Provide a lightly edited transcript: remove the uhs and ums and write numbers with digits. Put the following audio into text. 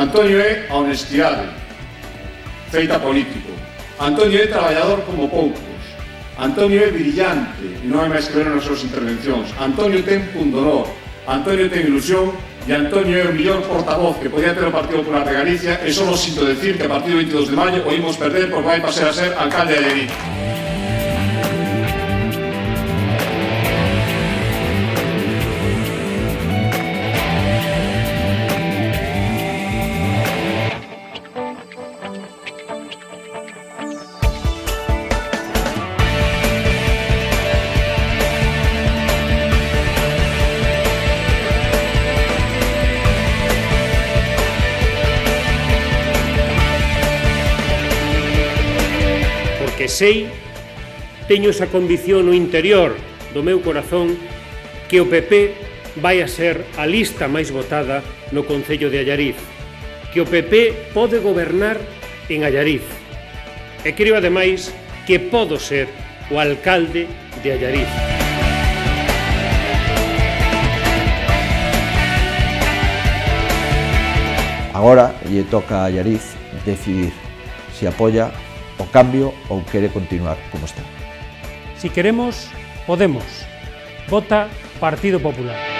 Antonio é a honestidade feita político. Antonio é traballador como poucos. Antonio é brillante e non hai máis que ver nas súas intervencións. Antonio ten pundonor, Antonio ten ilusión e Antonio é o mellor portavoz que podía ter o Partido Popular de Galicia e só vos sinto decir que a partir do 22 de maio o imos perder porque vai pasar a ser alcalde de Allariz. Que sei, teño esa convicción no interior do meu corazón que o PP vai a ser a lista máis votada no Concello de Allariz, que o PP pode gobernar en Allariz e creo ademais que podo ser o alcalde de Allariz. Agora lle toca a Allariz decidir se apoia o cambio ou quere continuar como está. Si queremos, podemos. Vota Partido Popular.